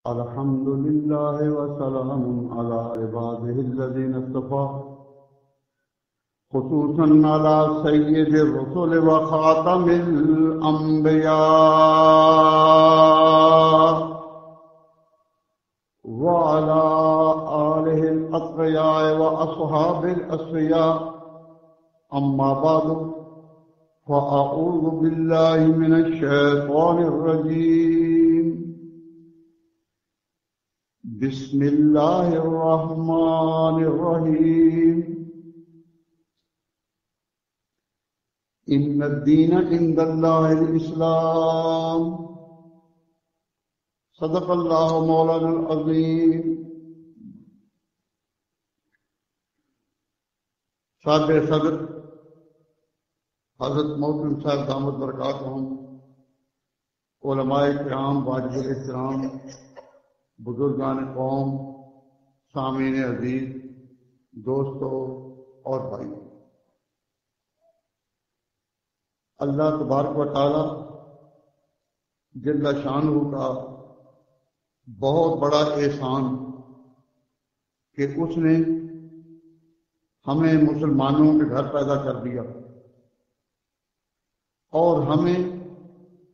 الحمد لله وسلام على عباده الذين اصطفى خصوصا على سيد الرسل وخاتم الأنبياء وعلى آله الأتقياء وأصحاب الأصفياء أما بعد فأعوذ بالله من الشيطان الرجيم بسم الله الرحمن الرحيم إن الدين عند الله الإسلام صدق الله مولانا العظيم. صاحب صدر حضرت محترم صاحب دامت برکاتہم، علماء کرام واجب الاحترام، بزرگان قوم، سامعین عزیز، دوستو اور بھائی، اللہ تبارک و تعالی جل شانہ کا بہت بڑا احسان کہ اس نے ہمیں مسلمانوں کے گھر پیدا کر دیا اور ہمیں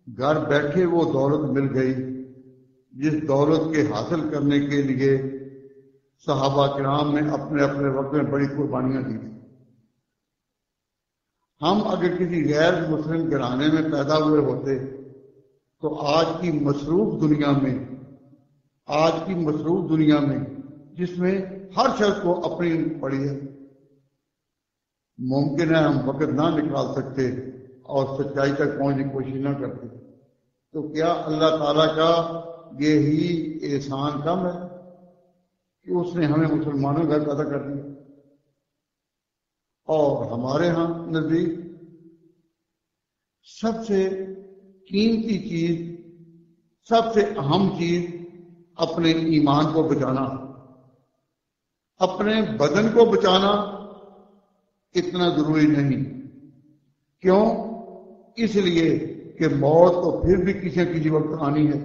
گھر بیٹھے وہ دولت مل گئی جس دولت کے حاصل کرنے کے لیے صحابہ کرام نے اپنے اپنے وقت میں بڑی قربانیاں دی تھیں. ہم اگر کسی غیر مسلم گھرانے میں پیدا ہوئے ہوتے تو آج کی مصروف دنیا میں جس میں ہر شخص کو اپنی پڑی ہے، ممکن ہے ہم وقت نہ نکال سکتے اور سچائی تک پہنچنے کی کوشش نہ کرتے. تو کیا اللہ تعالیٰ کا یہی احسان کم ہے کہ اس نے ہمیں مسلمانوں گھر پیدا کر دیا؟ اور ہمارے ہاں نزدیک سب سے قیمتی چیز، سب سے اہم چیز اپنے ایمان کو بچانا، اپنے بدن کو بچانا اتنا ضروری نہیں. کیوں؟ اس لیے کہ موت تو پھر بھی کسی نہ کسی وقت آنی ہے.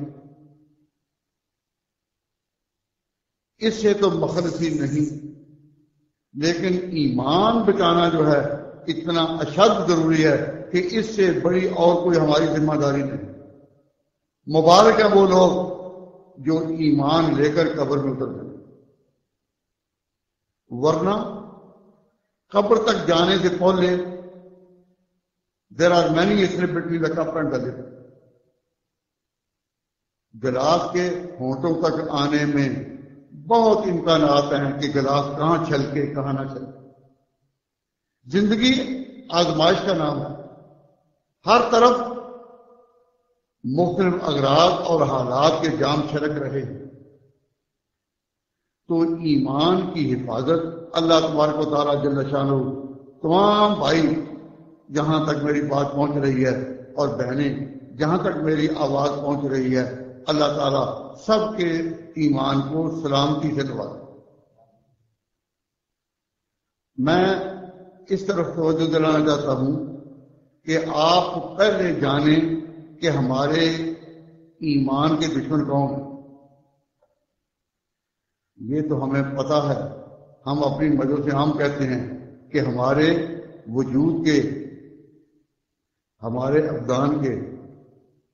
اس سے تو مخلص ہی نہیں، لیکن ایمان بچانا جو ہے اتنا اشد ضروری ہے کہ اس سے بڑی اور کوئی ہماری ذمہ داری نہیں. مبارک ہیں وہ لوگ جو ایمان لے کر قبر میں اتر جائیں، ورنہ قبر تک جانے سے پہلے there are many steps between the cup and the lip. Glass کے ہونٹوں تک آنے میں بہت امکانات ہیں کہ گلاس کہاں چھلکے کہاں نہ چھلکے. زندگی آزمائش کا نام ہے، ہر طرف مختلف اغراض اور حالات کے جام چھلک رہے ہیں. تو ایمان کی حفاظت اللہ تبارک و تعالیٰ جل شانہ تمام بھائی جہاں تک میری بات پہنچ رہی ہے اور بہنیں جہاں تک میری آواز پہنچ رہی ہے، اللہ تعالیٰ سب کے ایمان کو سلامتی سے دبا دے. میں اس طرف توجہ دلانا چاہتا ہوں کہ آپ پہلے جانیں کہ ہمارے ایمان کے دشمن کون ہیں. یہ تو ہمیں پتہ ہے، ہم اپنی وجہ سے عام کہتے ہیں کہ ہمارے وجود کے، ہمارے ابدان کے،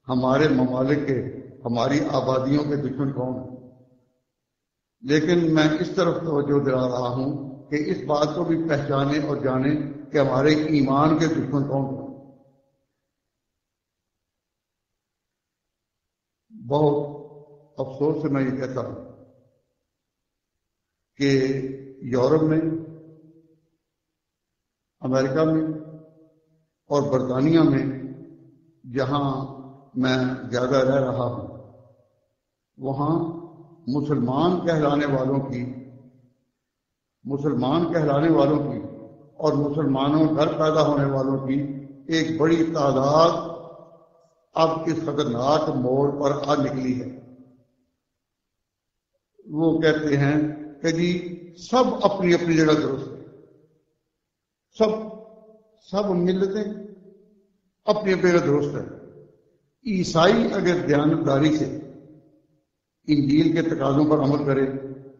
ہمارے ممالک کے، ہماری آبادیوں کے دشمن کون ہیں. لیکن میں اس طرف توجہ دلا رہا ہوں کہ اس بات کو بھی پہچانیں اور جانیں کہ ہمارے ایمان کے دشمن کون ہیں. بہت افسوس سے میں یہ کہتا ہوں کہ یورپ میں، امریکہ میں اور برطانیہ میں جہاں میں زیادہ رہ رہا ہوں، وہاں مسلمان کہلانے والوں کی اور مسلمانوں گھر پیدا ہونے والوں کی ایک بڑی تعداد اب اس خطرناک موڑ پر آ نکلی ہے. وہ کہتے ہیں کہ جی سب اپنی اپنی جگہ درست ہے، سب ملتیں اپنی اپنی جگہ درست ہے. عیسائی اگر دیانتداری سے انجیل کے تقاضوں پر عمل کرے،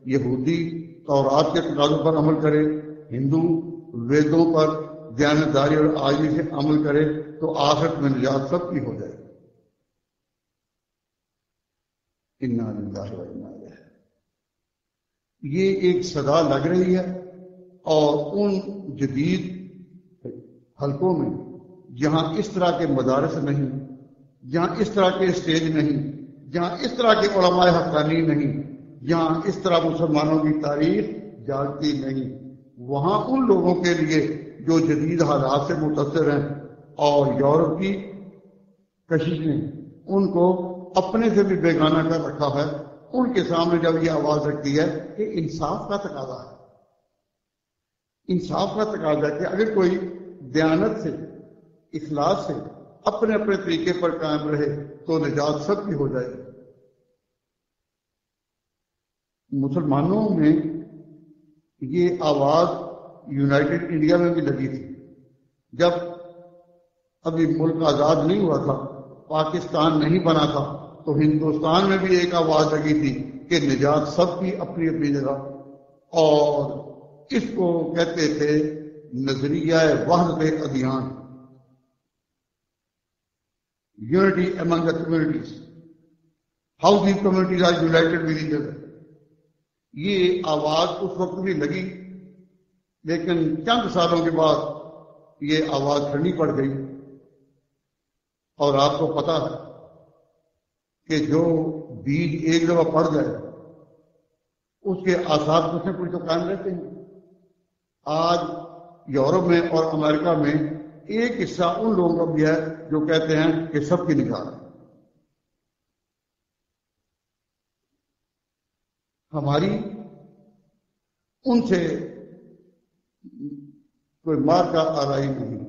یہودی تورات کے تقاضوں پر عمل کرے، ہندو ویدوں پر دیانتداری اور عاجزی سے عمل کرے، تو آخرت میں نجات سب کی ہو جائے گی۔ انا للہ و انا الیہ۔ یہ ایک صدا لگ رہی ہے، اور ان جدید حلقوں میں جہاں اس طرح کے مدارس نہیں، جہاں اس طرح کے اسٹیج نہیں، جہاں اس طرح کے علماء حقانی نہیں، جہاں اس طرح مسلمانوں کی تاریخ جاگتی نہیں، وہاں ان لوگوں کے لیے جو جدید حالات سے متاثر ہیں اور یورپ کی کشش نے ان کو اپنے سے بھی بیگانہ کر رکھا ہے، ان کے سامنے جب یہ آواز رکھتی ہے کہ انصاف کا تقاضا ہے، انصاف کا تقاضا ہے کہ اگر کوئی دیانت سے، اخلاص سے اپنے اپنے طریقے پر قائم رہے تو نجات سب کی ہو جائے گی۔ مسلمانوں میں یہ آواز یونائٹڈ انڈیا میں بھی لگی تھی، جب ابھی ملک آزاد نہیں ہوا تھا، پاکستان نہیں بنا تھا، تو ہندوستان میں بھی ایک آواز لگی تھی کہ نجات سب کی اپنی اپنی جگہ، اور اس کو کہتے تھے نظریہ وحدت ادیان، unity among the communities, how the communities are united with each other. یہ آواز اس وقت بھی لگی، لیکن چند سالوں کے بعد یہ آواز ٹھنڈی پڑ گئی، اور آپ کو پتا ہے کہ جو بیج ایک دفعہ پڑ جائے اس کے آثار کچھ نہ کچھ تو قائم رہتے ہیں۔ آج یورپ میں اور امریکہ میں ایک حصہ ان لوگوں کا بھی ہے جو کہتے ہیں کہ سب کی نجات ہے۔ ہماری ان سے کوئی مار کا آرائی نہیں،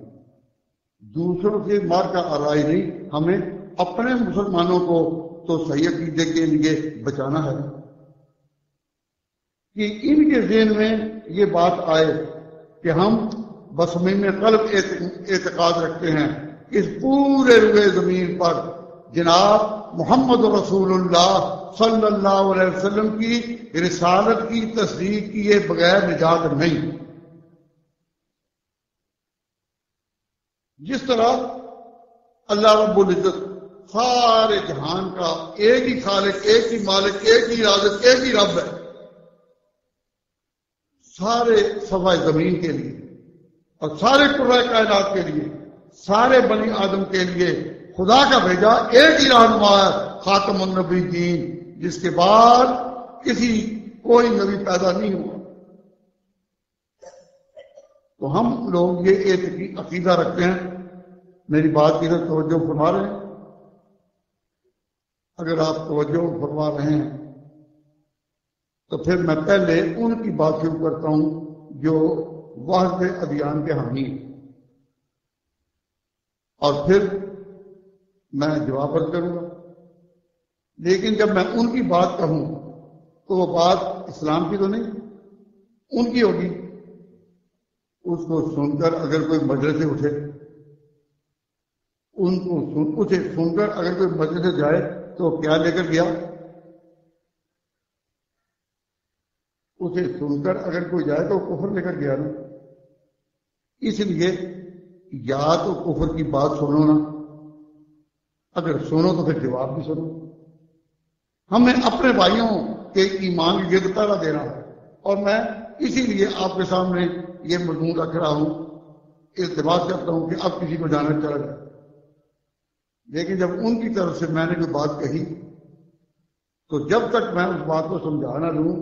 دوسروں سے مار کا آرائی نہیں، ہمیں اپنے مسلمانوں کو تو صحیح عقیدے کے لیے بچانا ہے کہ ان کے ذہن میں یہ بات آئے کہ ہم بصمیم قلب اعتقاد رکھتے ہیں اس پورے روئے زمین پر جناب محمد رسول اللہ صلی اللہ علیہ وسلم کی رسالت کی تصدیق کیے بغیر نجات نہیں۔ جس طرح اللہ رب العزت سارے جہان کا ایک ہی خالق، ایک ہی مالک، ایک ہی رازق، ایک ہی رب ہے، سارے سوائے زمین کے لیے اور سارے قرۂ کائنات کے لیے، سارے بنی آدم کے لیے خدا کا بھیجا ایک ہی رہنما ہے، خاتم النبیین، جس کے بعد کسی کوئی نبی پیدا نہیں ہوا۔ تو ہم لوگ یہ عقیدہ رکھتے ہیں، میری بات کی طرف توجہ فرما رہے ہیں؟ اگر آپ توجہ فرما رہے ہیں تو پھر میں پہلے ان کی بات شروع کرتا ہوں جو وحدت ادیان کے حامی ہیں، اور پھر میں جواب کروں گا۔ لیکن جب میں ان کی بات کہوں تو وہ بات اسلام کی تو نہیں، ان کی ہوگی۔ اس کو سن کر اگر کوئی مجلس سے اٹھے، اسے سن کر اگر کوئی مجلس سے جائے تو کیا لے کر گیا؟ اسے سن کر اگر کوئی جائے تو کفر لے کر گیا نا۔ اس لیے یا تو کفر کی بات سنو نا، اگر سنو تو پھر جواب بھی سنو۔ ہمیں اپنے بھائیوں کے ایمان کی گرد پہلا دینا ہے، اور میں اسی لیے آپ کے سامنے یہ مضمون رکھ رہا ہوں، التماس کرتا ہوں کہ اب کسی کو جانا چلا جائے۔ لیکن جب ان کی طرف سے میں نے جو بات کہی تو جب تک میں اس بات کو سمجھا نہ لوں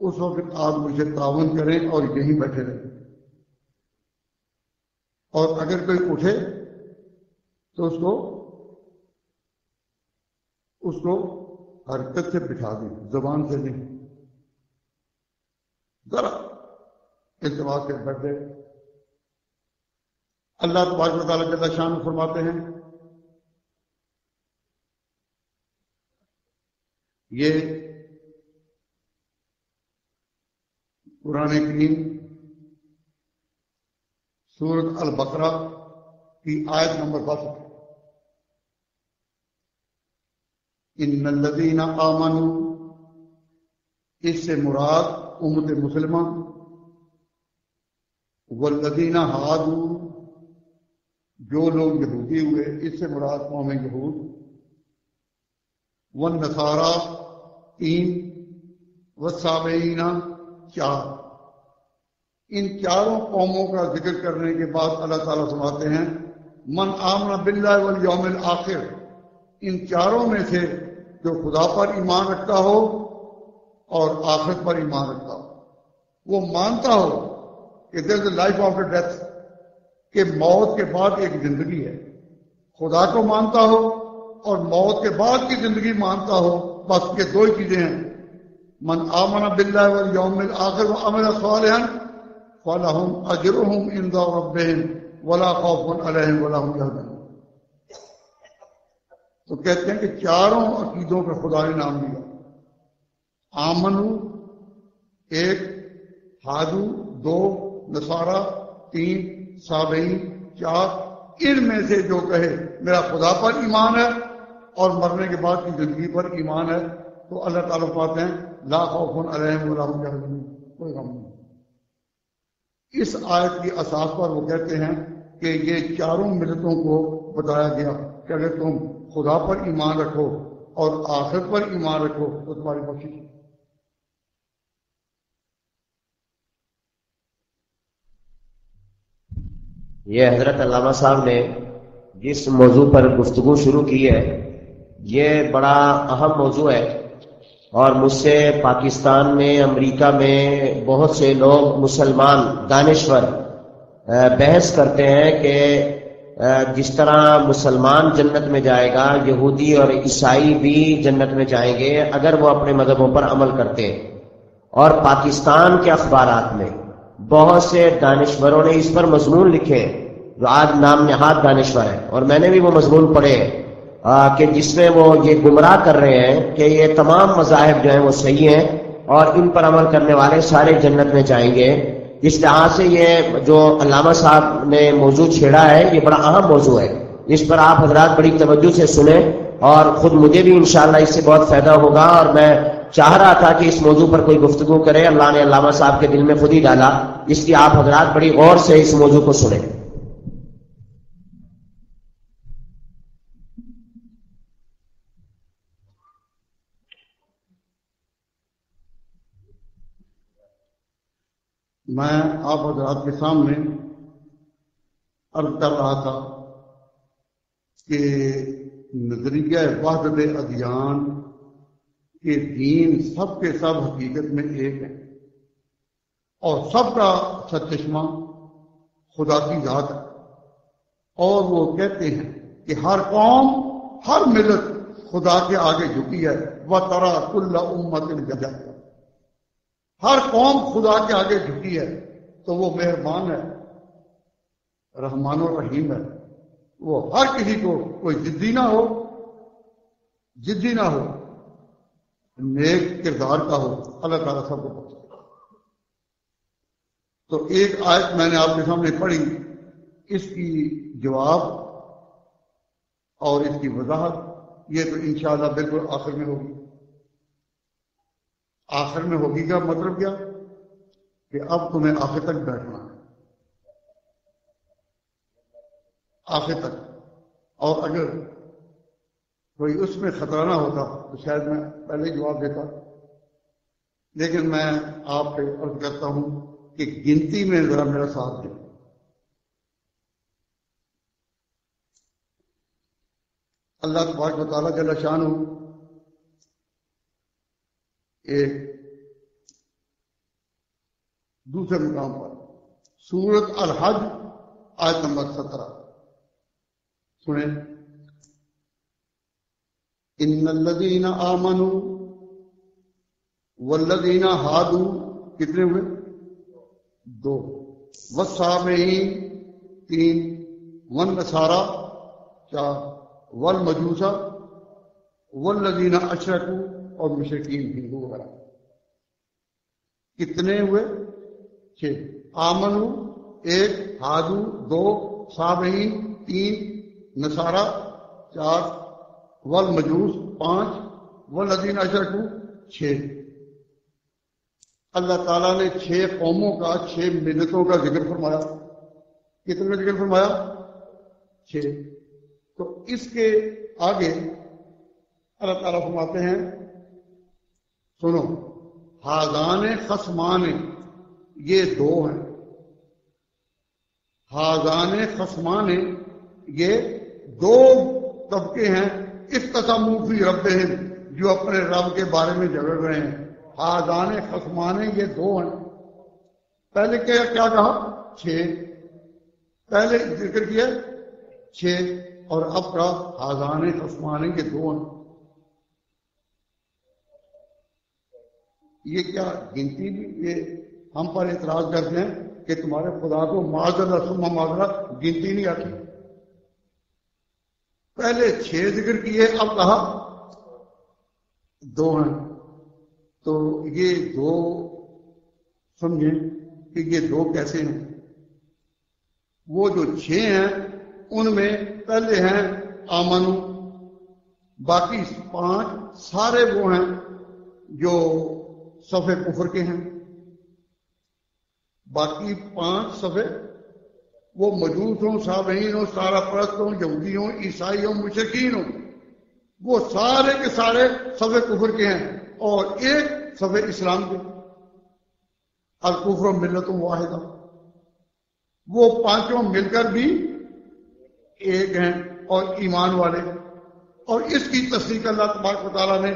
اس وقت آپ مجھے تعاون کریں اور یہیں بیٹھے رہیں، اور اگر کوئی اٹھے تو اس کو حرکت سے بٹھا دیں، زبان سے نہیں، ذرا التماس کے بیٹھ گئے۔ اللہ تبارک و تعالیٰ جل شان فرماتے ہیں، یہ قرآن کریم سورۃ البقرہ کی آیت نمبر 10، ان الذین آمنوا، اس سے مراد امت مسلمہ، والذین ہادوا، جو لوگ یہودی ہوئے اس سے مراد قوم یہود، والنصارى 3، والسابعین 4۔ ان چاروں قوموں کا ذکر کرنے کے بعد اللہ تعالیٰ فرماتے ہیں من آمن باللہ والیوم الآخر، ان چاروں میں سے جو خدا پر ایمان رکھتا ہو اور آخرت پر ایمان رکھتا ہو، وہ مانتا ہو کہ دیر از اے لائف آفٹر ڈیتھ، کہ موت کے بعد ایک زندگی ہے، خدا کو مانتا ہو اور موت کے بعد کی زندگی مانتا ہو، بس یہ دو ہی چیزیں ہیں۔ من آمن باللہ والیوم الآخر وعمل صالحا فلہم اجرہم عند ربہم ولا خوف علیہم ولا هم یحزنون۔ تو کہتے ہیں کہ چاروں عقیدوں کا خدا نے نام لیا، آمنو 1، ہادو 2، نصارہ 3، سابعین 4۔ ان میں سے جو کہے میرا خدا پر ایمان ہے اور مرنے کے بعد کی زندگی پر ایمان ہے، تو اللہ تعالیٰ فرماتے ہیں لا خوف علیہم ولا هم یحزنون، کوئی غم نہیں۔ اس آیت کی اساس پر وہ کہتے ہیں کہ یہ چاروں ملتوں کو بتایا گیا کہ اگر تم خدا پر ایمان رکھو اور آخرت پر ایمان رکھو تو تمہاری بخشش ہے۔ یہ حضرت علامہ صاحب نے جس موضوع پر گفتگو شروع کی ہے یہ بڑا اہم موضوع ہے، اور مجھ سے پاکستان میں، امریکہ میں بہت سے لوگ مسلمان دانشور بحث کرتے ہیں کہ جس طرح مسلمان جنت میں جائے گا، یہودی اور عیسائی بھی جنت میں جائیں گے اگر وہ اپنے مذہبوں پر عمل کرتے ہیں۔ اور پاکستان کے اخبارات میں بہت سے دانشوروں نے اس پر مضمون لکھے ہیں جو آج نام نہاد دانشور ہیں، اور میں نے بھی وہ مضمون پڑھے ہیں کہ جس میں وہ یہ گمراہ کر رہے ہیں کہ یہ تمام مذاہب جو ہیں وہ صحیح ہیں اور ان پر عمل کرنے والے سارے جنت میں جائیں گے۔ اس لحاظ سے یہ جو علامہ صاحب نے موضوع چھیڑا ہے یہ بڑا اہم موضوع ہے، اس پر آپ حضرات بڑی توجہ سے سنیں، اور خود مجھے بھی انشاءاللہ اس سے بہت فائدہ ہوگا، اور میں چاہ رہا تھا کہ اس موضوع پر کوئی گفتگو کرے، اللہ نے علامہ صاحب کے دل میں خود ہی ڈالا، اس لیے آپ حضرات بڑی غور سے اس موضوع کو سنیں۔ میں آپ حضرات کے سامنے عرض کر رہا تھا کہ نظریہ وحدت ادیان کے دین سب کے سب حقیقت میں ایک ہے، اور سب کا سرچشمہ خدا کی ذات ہے، اور وہ کہتے ہیں کہ ہر قوم، ہر ملت خدا کے آگے جھکی ہے، وَتَرَى كُلَّ أُمَّةٍ جَثِيًّا، ہر قوم خدا کے آگے جھکی ہے، تو وہ مہربان ہے، رحمان و رحیم ہے، وہ ہر کسی کو، کوئی ضدی نہ ہو، نیک کردار کا ہو، اللہ تعالیٰ سب کو پسند۔ تو ایک آیت میں نے آپ کے سامنے پڑھی، اس کی جواب اور اس کی وضاحت یہ تو انشاءاللہ بالکل آخر میں ہوگی۔ آخر میں ہوگی کا مطلب کیا کہ اب تمہیں آخر تک بیٹھنا ہے، آخر تک، اور اگر کوئی اس میں خطرہ نہ ہوتا تو شاید میں پہلے ہی جواب دیتا، لیکن میں آپ سے عرض کرتا ہوں کہ گنتی میں ذرا میرا ساتھ دیں۔ اللہ تبارک و تعالیٰ جل شانہ ایک دوسرے مقام پر سورۃ الحج آیت نمبر 17 سنیں، ان الذین آمنوا والذین ہادوا، کتنے ہوئے؟ 2، والسابعین 3، والنصارى 4، والمجوس والذین اشرکوا، اور مشرکین ہندو وغیرہ، کتنے ہوئے؟ 6، آمنو 1، ہادو 2، سابعین 3، نصارہ 4، والمجوس 5 والذین اشرکوا 6. اللہ تعالیٰ نے 6 قوموں کا 6 ملتوں کا ذکر فرمایا. کتنے کا ذکر فرمایا؟ 6. تو اس کے آگے اللہ تعالیٰ فرماتے ہیں سنو ہاذان خصمان، یہ 2 ہیں. ہاذان خصمان یہ 2 طبقے ہیں اختصموا فی ربہم، جو اپنے رب کے بارے میں جھگڑ رہے ہیں. ہاذان خصمان یہ 2 ہیں. پہلے کیا کہا؟ 6. پہلے ذکر کیا 6 اور اب کا ہاذان خصمان یہ 2 ہیں. یہ کیا گنتی بھی؟ یہ ہم پر اعتراض کرتے ہیں کہ تمہارے خدا کو معذرت ثم معذرت گنتی نہیں آتی. پہلے 6 ذکر کیے، اب کہا 2 ہیں. تو یہ 2 سمجھیں کہ یہ 2 کیسے ہیں. وہ جو 6 ہیں ان میں پہلے ہیں آمنو، باقی 5 سارے وہ ہیں جو صفے کفر کے ہیں. باقی 5 صفے وہ مجوس ہوں، صابئین ہوں، سارا پرست ہوں، یہودی ہوں، عیسائی ہوں، مشرکین ہوں، وہ سارے کے سارے صفے کفر کے ہیں اور ایک صفے اسلام کے. الکفر ملت واحدہ، وہ 5 مل کر بھی ایک ہیں اور ایمان والے. اور اس کی تصدیق اللہ تبارک و تعالیٰ نے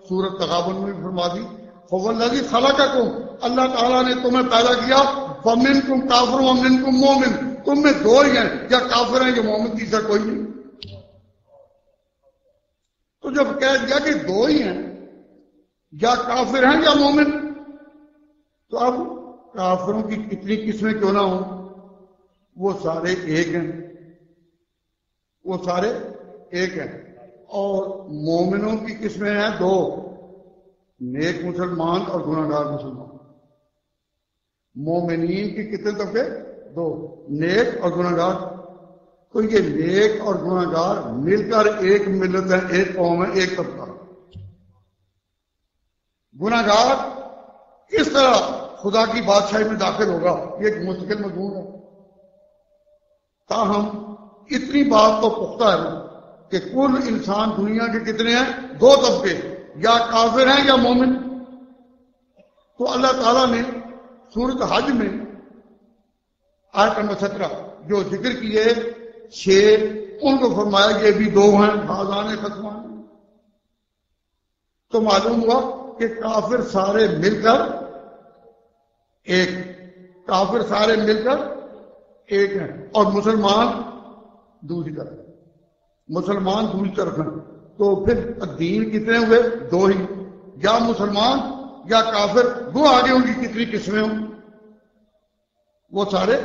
سورۃ تغابن میں بھی فرما دی. فوالذی خلقکم، اللہ تعالیٰ نے تمہیں پیدا کیا. فمنکم کافر ومنکم مومن، تم میں 2 ہی ہیں، یا کافر ہیں یا مومن، تیسرا کوئی نہیں. تو جب کہہ دیا کہ 2 ہی ہیں، یا کافر ہیں یا مومن، تو اب کافروں کی کتنی قسمیں کیوں نہ ہوں، وہ سارے ایک ہیں. وہ سارے ایک ہیں. اور مومنوں کی قسمیں ہیں 2، نیک مسلمان اور گناہگار مسلمان. مومنین کی کتنے طبقے؟ 2، نیک اور گناہگار. تو یہ نیک اور گناہگار مل کر ایک ملت ہے، ایک قوم ہے، ایک طبقہ. گناہگار کس طرح خدا کی بادشاہی میں داخل ہوگا، یہ ایک مستقل مضمون ہے. تاہم اتنی بات تو پختہ ہے کہ کل انسان دنیا کے کتنے ہیں؟ 2 طبقے، یا کافر ہیں یا مومن. تو اللہ تعالیٰ نے سورۃ حج میں آیت نمبر 17 جو ذکر کیے 6 ان کو فرمایا یہ بھی 2 ہیں، ہاذان خصمان. تو معلوم ہوا کہ کافر سارے مل کر ایک، کافر سارے مل کر ایک ہیں، اور مسلمان دوسری طرف، مسلمان دوسری طرف ہیں. تو پھر دین کتنے ہوئے؟ 2 ہی، یا مسلمان یا کافر. وہ آگے ان کی کتنی قسمیں ہوں، وہ سارے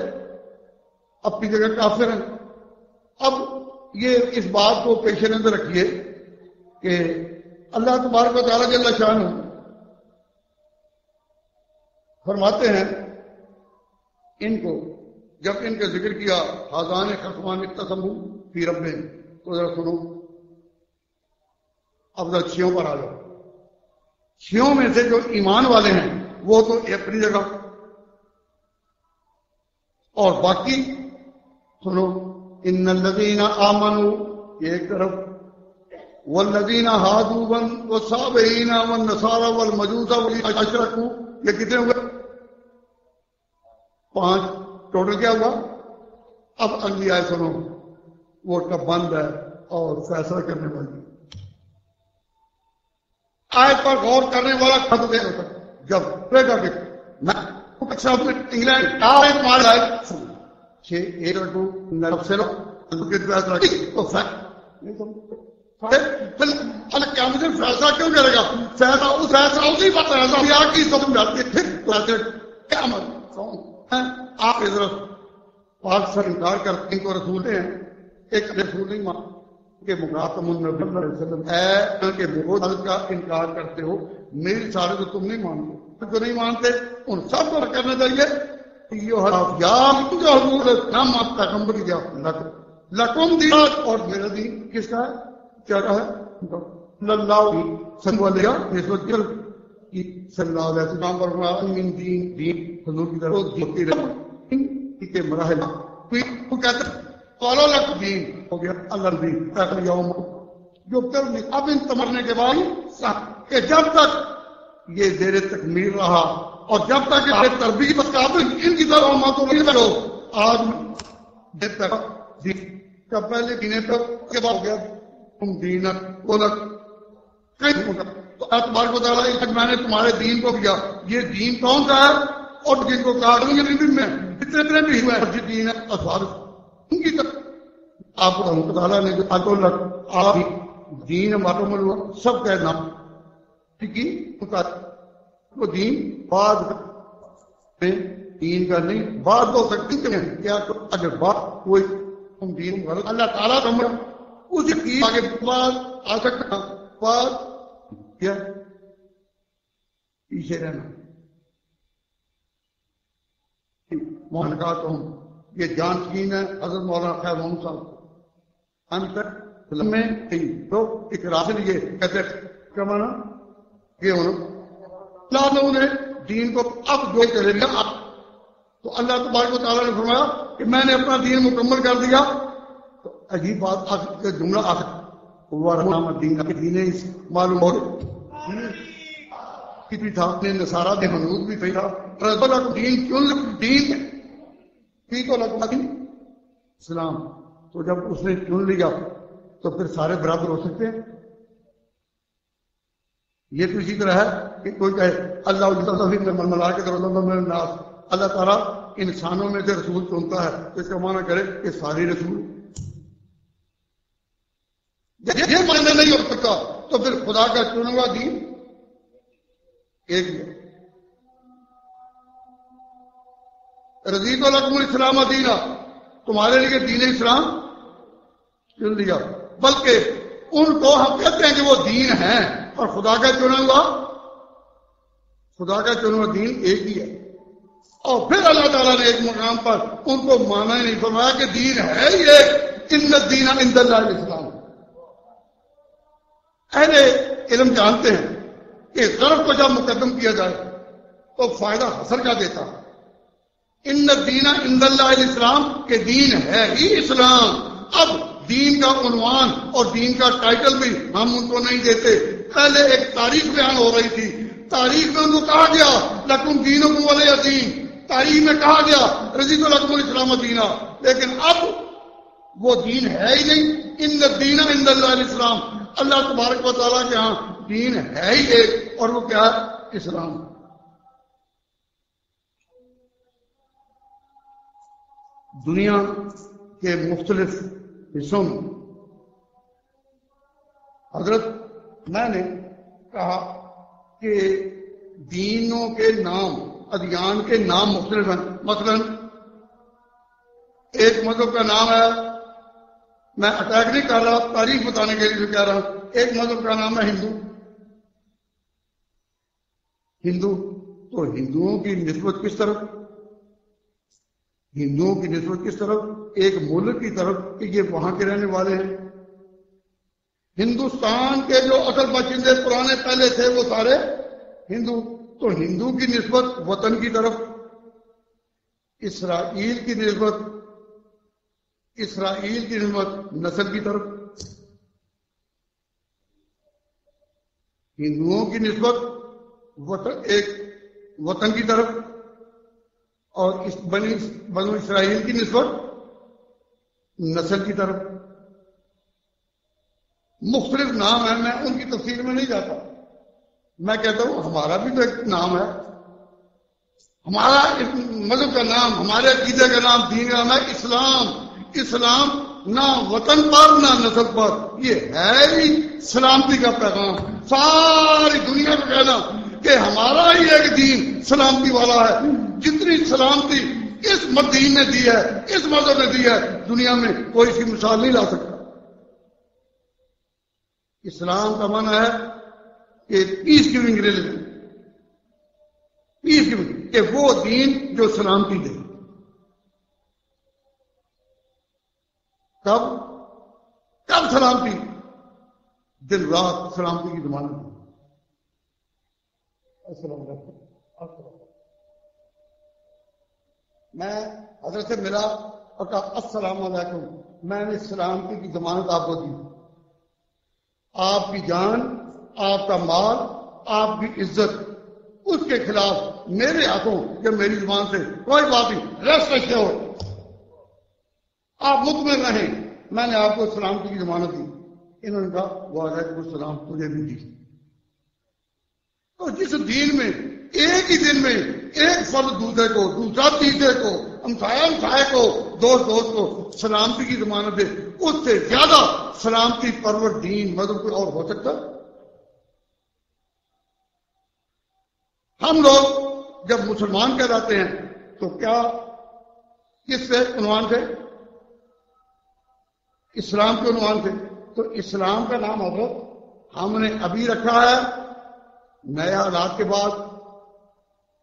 اپنی جگہ کافر ہیں. اب یہ اس بات کو پیش نظر رکھیے کہ اللہ تبارک و تعالیٰ جل شانہ فرماتے ہیں ان کو، جب ان کا ذکر کیا ہاذان خصمان اختصموا فی ربہم، تو ذرا سنو. اب ذرا 6 پر آ جاؤ. 6 میں سے جو ایمان والے ہیں وہ تو اپنی جگہ، اور باقی سنو ان الذین آمنوا ایک طرف، والذین ہادوا والصابئین والنصارى والمجوس والاشرکوا، یہ کتنے ہوئے؟ 5. ٹوٹل کیا ہوا؟ اب اگلی آیت سنو، وہ بند ہے اور فیصلہ کرنے والی. آیت پر غور کرنے والا خط دے ہوتا جب کر کے میں انگلینڈ مار آئے 6 1 اور 2 سے لو کیا مجھے فیصلہ کیوں کرے گا؟ فیصلہ اس فیصلہ اسی پر فیصلہ کی سب جاتی ہے. کیا مطلب آپ حضرت پاک سے انکار کرتے ہیں کو رسول ہیں، ایک رسول نہیں مان کہ مقاتم النبی صلی اللہ علیہ وسلم ہے کہ وہ کا انکار کرتے ہو، میری سارے تو تم نہیں مانتے، جو نہیں مانتے ان سب کو کرنا چاہیے. لکم دین، اور میرا دین کس کا ہے؟ کیا ہے؟ اللہ نسبت صلی اللہ علیہ وسلم پر من دین حضور کی طرف ہوتی رہی کے مراحل وہ کہتے قالوا لك دین ہو گیا اللہ دین آخر یوم جو کر اب ان تمرنے کے بعد کہ جب تک یہ زیر تکمیل رہا اور جب تک یہ تربیت قابل ان کی طرح ماتوں نہیں کرو آج جب تک کا پہلے دینے پر کے بعد ہو گیا تم دینت بولک تو اعتبار کو تعالیٰ میں نے تمہارے دین کو کیا یہ دین کون سا ہے اور جن کو کہا دوں گے میں اتنے بھی ہوئے ہیں دین ہے اثار ان کی طرف آپ کو تعالیٰ نے جو آپ دین معلوم سب کہنا ٹھیک وہ دین بعد میں دین کا نہیں بعد ہو سکتی کیا اگر بات کوئی دین غلط اللہ تعالیٰ اس کی آگے بعد آ سکتا بعد کیا پیچھے رہنا مولانا کہا تو ہم یہ جانشین ہے حضرت مولانا خیر محمد صاحب ہم تک فلم میں تو اقرار سے لیے کہتے کیا مانا یہ ہونا اللہ نے دین کو اب جو چلے گا تو اللہ تبارک و تعالیٰ نے فرمایا کہ میں نے اپنا دین مکمل کر دیا تو عجیب بات جملہ دین معلوم ہو کتنی تھا نصارہ دے منوط بھی تھا دین کیوں دین کی تو اسلام تو جب اس نے چن لیا تو پھر سارے برابر ہو سکتے ہیں یہ تو اسی طرح ہے کہ کوئی کہے اللہ کے الناس اللہ تعالیٰ انسانوں میں سے رسول چنتا ہے تو اس کا معنی کرے کہ ساری رسول یہ معنی نہیں ہو سکتا تو پھر خدا کا چنا ہوا دین ایک رضیت لکم الاسلام دینا تمہارے لیے دین اسلام چن لیا بلکہ ان کو ہم کہتے ہیں کہ وہ دین ہے اور خدا کا چنا ہوا دین ایک ہی ہے اور پھر اللہ تعالیٰ نے ایک مقام پر ان کو مانا ہی نہیں فرمایا کہ دین ہے ہی ایک ان الدین عند اللہ الاسلام اہل علم جانتے ہیں کہ ضرب کو جب مقدم کیا جائے تو فائدہ حاصل کا دیتا ان الدین عند اللہ الاسلام کہ دین ہے ہی اسلام اب دین کا عنوان اور دین کا ٹائٹل بھی ہم ان کو نہیں دیتے پہلے ایک تاریخ بیان ہو رہی تھی تاریخ میں ان کو کہا گیا لکم دینکم ولیہ دین تاریخ میں کہا گیا رضیت لکم الاسلام دینا لیکن اب وہ دین ہے ہی نہیں ان الدین عند اللہ الاسلام اللہ تبارک و تعالیٰ کے ہاں دین ہے ہی ایک اور وہ کیا ہے اسلام دنیا کے مختلف حصوں میں حضرت میں نے کہا کہ دینوں کے نام ادیان کے نام مختلف ہیں مثلا ایک مذہب کا نام ہے میں اٹیک نہیں کر رہا تاریخ بتانے کے لیے کہہ رہا ہوں ایک مذہب کا نام ہے ہندو تو ہندوؤں کی نسبت کس طرف ایک ملک کی طرف کہ یہ وہاں کے رہنے والے ہیں ہندوستان کے جو اصل باشندے پرانے پہلے تھے وہ سارے ہندو تو ہندو کی نسبت وطن کی طرف اسرائیل کی نسبت نسل کی طرف ہندوؤں کی نسبت وطن کی طرف اور بنو اسرائیل کی نسبت نسل کی طرف مختلف نام ہیں میں ان کی تفصیل میں نہیں جاتا میں کہتا ہوں ہمارا بھی تو ایک نام ہے ہمارا مذہب کا نام ہمارے عقیدے کا نام دین کا نام ہے اسلام نہ وطن پر نہ نسل پر یہ ہے ہی سلامتی کا پیغام ساری دنیا کو کہنا کہ ہمارا ہی ایک دین سلامتی والا ہے جتنی سلامتی اس دین نے دی ہے اس مذہب نے دی ہے دنیا میں کوئی سی مثال نہیں لا سکتا اسلام کا معنی ہے کہ پیس گیونگ ریلیجن کہ وہ دین جو سلامتی دے کب سلامتی دن رات سلامتی کی ضمانت دی۔ السلام علیکم۔ میں حضرت سے ملا اور کہا السلام علیکم، میں نے سلامتی کی ضمانت آپ کو دی، آپ کی جان، آپ کا مال، آپ کی عزت، اس کے خلاف میرے ہاتھوں یا میری زبان سے کوئی بات نہیں، ریسٹ رکھتے ہو، آپ مطمئن رہیں، میں نے آپ کو سلامتی کی ضمانت دی۔ انہوں نے کہا وعلیکم السلام، تجھے بھی دی۔ تو جس دین میں ایک ہی دن میں ایک فرد دوسرے کو، دوسرا تیسرے کو، ہمسایہ کو، دوست کو سلامتی کی ضمانت دے، اس سے زیادہ سلامتی پرور دین مذہب کوئی اور ہو سکتا؟ ہم لوگ جب مسلمان کہلاتے ہیں تو کیا کس سے عنوان سے؟ اسلام کے عنوان سے۔ تو اسلام کا نام حضرت ہم نے ابھی رکھا ہے نئے حالات کے بعد،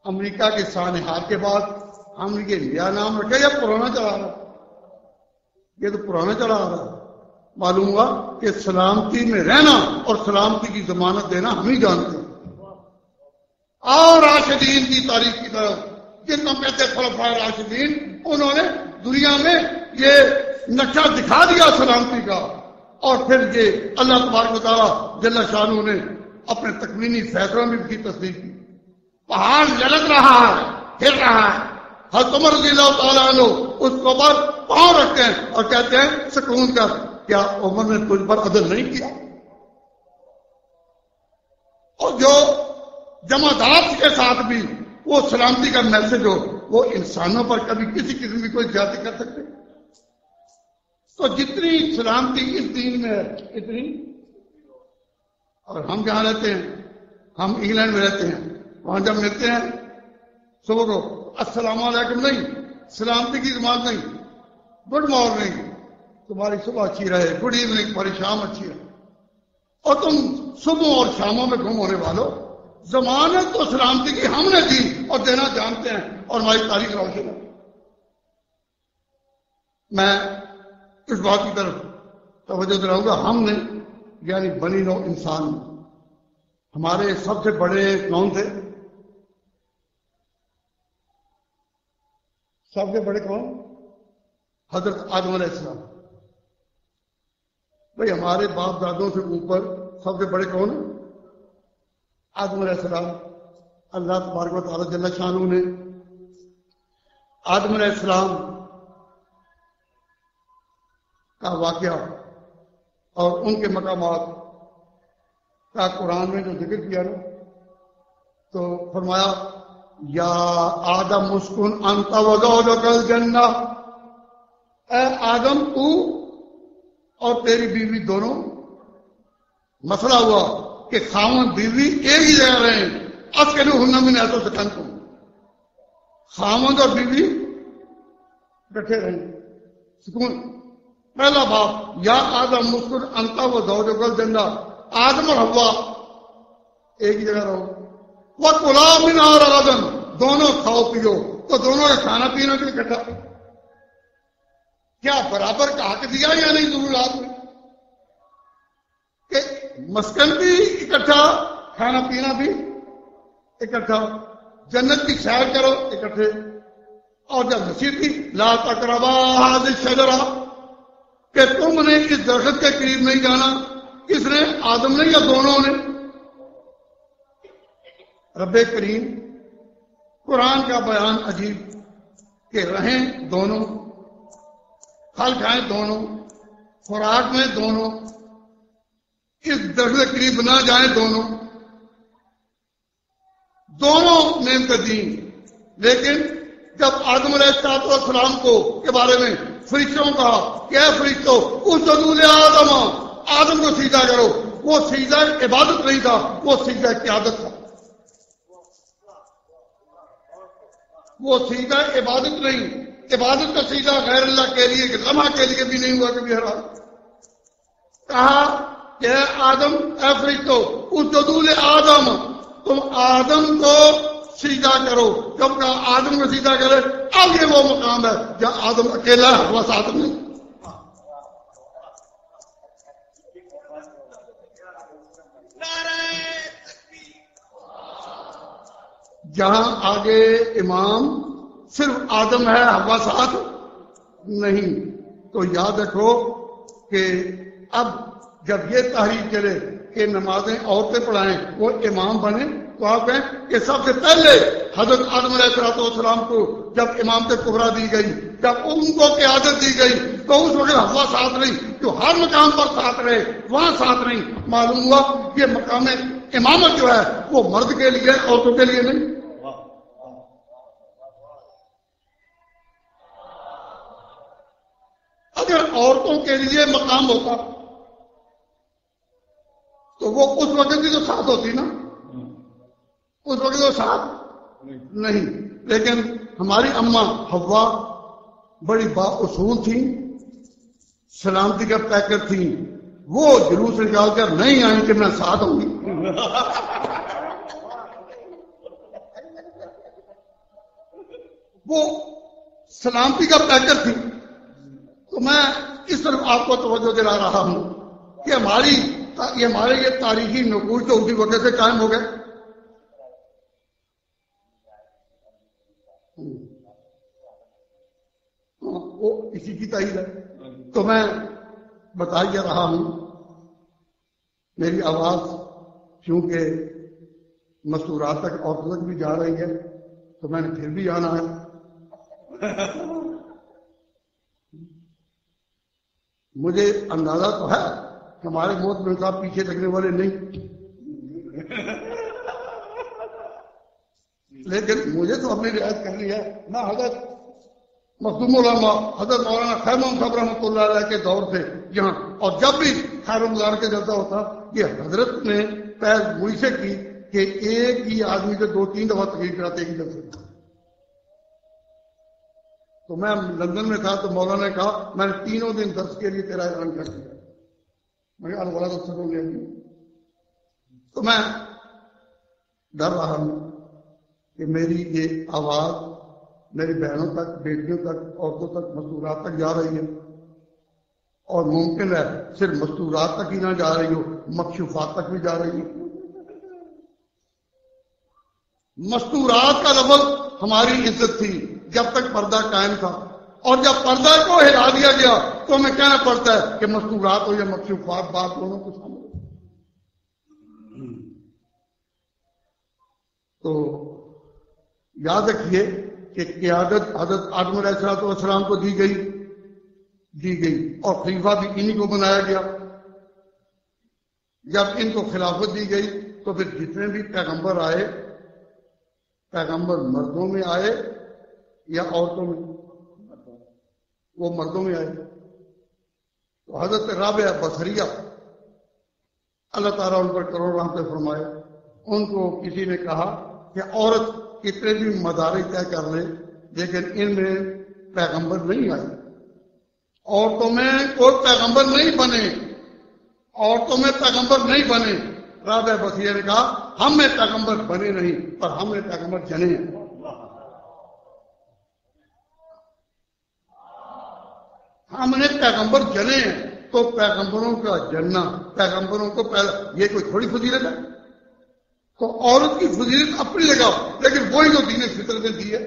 امریکہ کے سانحات کے بعد ہم نے یہ نیا نام رکھا یا پرانا چلا رہا؟ یہ تو پرانا چلا آ رہا ہے۔ معلوم ہوا کہ سلامتی میں رہنا اور سلامتی کی ضمانت دینا ہم ہی جانتے ہیں۔ اور راشدین کی تاریخ کی طرف، جن کو کہتے ہیں خلفائے راشدین، انہوں نے دنیا میں یہ نقشہ دکھا دیا سلامتی کا، اور پھر یہ اللہ تبارک و تعالیٰ جل شانہ نے اپنے تکوینی فیصلوں میں بھی تصدیق کی۔ پہاڑ للک رہا ہے، ہل رہا ہے، حضرت عمر رضی اللہ تعالیٰ عنہ اس کو پر پاؤں رکھتے ہیں اور کہتے ہیں سکون کر، کیا عمر نے تجھ پر عدل نہیں کیا؟ اور جو جماعت کے ساتھ بھی وہ سلامتی کا میسج ہو، وہ انسانوں پر کبھی کسی قسم کی کوئی زیادتی کر سکتے؟ تو جتنی سلامتی اس دین میں ہے اتنی، اور ہم جہاں رہتے ہیں، ہم انگلینڈ میں رہتے ہیں، وہاں جب ملتے ہیں صبح کو السلام علیکم نہیں، سلامتی کی ضمانت نہیں، گڈ مارننگ، تمہاری صبح اچھی رہے، گڈ ایوننگ، تمہاری شام اچھی رہے۔ اور تم صبح اور شاموں میں گم ہونے والوں، ضمانت تو سلامتی کی ہم نے دی اور دینا جانتے ہیں، اور ہماری تاریخ روشن ہے۔ میں اس بات کی طرف توجہ دلاؤں گا، ہم نے یعنی بنی نوع انسان، ہمارے سب سے بڑے کون تھے؟ سب سے بڑے کون؟ حضرت آدم علیہ السلام۔ بھئی ہمارے باپ دادوں سے اوپر سب سے بڑے کون ہیں؟ آدم علیہ السلام۔ اللہ تبارک و تعالیٰ جل شانہ نے آدم علیہ السلام کا واقعہ اور ان کے مقامات کا قرآن میں جو ذکر کیا نا، تو فرمایا یا آدم اسکن انت وزوجک الجنہ، اے آدم تو اور تیری بیوی دونوں، مسئلہ ہوا کہ خاوند بیوی ایک ہی جگہ رہیں، اسکنوہن من حیث سکنتم، خاوند اور بیوی بیٹھے رہیں، سکون۔ پہلا باب یا آدم اسکن انت وزوجک الجنہ، آدم اور حوا ایک ہی جگہ رہو، وَكُلَا مِنْهَا رَغَدًا، دونوں کھاؤ پیو، تو دونوں کا کھانا پینا بھی اکٹھا۔ کیا برابر کا حق دیا یا نہیں ضرورات میں؟ کہ مسکن بھی اکٹھا، کھانا پینا بھی اکٹھا، جنت کی سیر کرو اکٹھے۔ اور جب نصیحت کی لا تقربا هذه الشجرة، کہ تم نے اس درخت کے قریب نہیں جانا، کس نے؟ آدم نے یا دونوں نے؟ رب کریم قرآن کا بیان عجیب کہ رہیں دونوں، پھل کھائیں دونوں، خوراک میں دونوں، اس درخت کے قریب نہ جائیں دونوں، دونوں نعمت دین۔ لیکن جب آدم علیہ السلام کو کے بارے میں فرشتوں کو کہا کہ اے فرشتوں اسجدوا لآدم، آدم کو سجدہ کرو، وہ سجدہ عبادت نہیں تھا، وہ سجدہ قیادت تھا۔ وہ سجدہ عبادت نہیں، عبادت کا سجدہ غیر اللہ کے لیے، لمحہ کے لیے بھی نہیں ہوا کبھی حرام۔ کہا کہ اے آدم، اے فرشتوں اسجدوا لآدم، تم آدم کو سجدہ کرو۔ جب کہا آدم کو سجدہ کرے، اب یہ وہ مقام ہے جہاں آدم اکیلا ہے، وہ ساتھ نہیں۔ جہاں آگے امام صرف آدم ہے، حوا ساتھ نہیں. تو یاد رکھو کہ اب جب یہ تحریک چلے کہ نمازیں عورتیں پڑھائیں، وہ امام بنے، تو آپ کہیں کہ سب سے پہلے حضرت آدم علیہ السلام کو جب امامت کبریٰ دی گئی، جب ان کو قیادت دی گئی، تو اس وقت حوا ساتھ نہیں. جو ہر مقام پر ساتھ رہے وہاں ساتھ نہیں. معلوم ہوا کہ مقام امامت جو ہے وہ مرد کے لیے، عورتوں کے لیے نہیں. اگر عورتوں کے لیے مقام ہوتا تو وہ اس وقت بھی تو ساتھ ہوتی نا، اس وقت وہ ساتھ نہیں. لیکن ہماری اماں حوا بڑی با اصول تھی، سلامتی کا پیکر تھی. وہ جلوس نکال کر نہیں آئیں کہ میں ساتھ ہوں گی. وہ سلامتی کا پیکر تھی. تو میں اس طرف آپ کو توجہ دلا رہا ہوں کہ ہمارے یہ تاریخی نقوش تو اسی وجہ سے قائم ہو گئے. وہ اسی کی تائید ہے. تو میں بتا ہی رہا ہوں، میری آواز چونکہ مستورات تک عورتوں تک بھی جا رہی ہے تو میں نے پھر بھی آنا ہے. مجھے اندازہ تو ہے کہ ہمارے موت میں صاحب پیچھے لگنے والے نہیں، لیکن مجھے تو اپنی رعایت کرنی ہے. میں حضرت مخدوم علماء حضرت مولانا خیر محمد صاحب رحمۃ اللہ علیہ کے دور سے یہاں، اور جب بھی خیر مزار کے جلسہ ہوتا یہ حضرت نے پہل وہی سے کی کہ ایک ہی آدمی سے 2-3 دفعہ تقریر کراتے ہی جلسے. تو میں لندن میں تھا تو مولانا نے کہا میں نے 3 دن درس کے لیے تیرا اعلان کر دیا. میں کہا الولا تو سب لے لی. تو میں ڈر رہا ہوں کہ میری یہ آواز میری بہنوں تک، بیٹیوں تک، عورتوں تک، مستورات تک جا رہی ہے، اور ممکن ہے صرف مستورات تک ہی نہ جا رہی ہو، مکشوفات تک بھی جا رہی ہو. مستورات کا لفظ ہماری عزت تھی جب تک پردہ قائم تھا، اور جب پردہ کو ہلا دیا گیا تو ہمیں کہنا پڑتا ہے کہ مستورات ہو یا مکشوفات، بات دونوں کو شامل ہو. تو یاد رکھیے کہ قیادت حضرت آدم علیہ السلام کو دی گئی اور خلیفہ بھی انہی کو بنایا گیا. جب ان کو خلافت دی گئی تو پھر جتنے بھی پیغمبر آئے، پیغمبر مردوں میں آئے یا عورتوں میں؟ وہ مردوں میں آئے. تو حضرت رابعہ بصریہ اللہ تعالیٰ ان پر کروڑ رحمتیں فرمائے، ان کو کسی نے کہا کہ عورت کتنے بھی مدارج طے کر لے لیکن ان میں پیغمبر نہیں آئے، عورتوں میں کوئی پیغمبر نہیں بنے، عورتوں میں پیغمبر نہیں بنے. رابعہ بصریہ نے کہا ہم میں پیغمبر بنے نہیں پر ہم نے پیغمبر جنے ہیں. ہم نے پیغمبر جنے ہیں. تو پیغمبروں کا جننا، پیغمبروں کو یہ کوئی تھوڑی فضیلت ہے؟ تو عورت کی فضیلت اپنی لگاؤ، لیکن وہی جو دین فطرت نے دی ہے.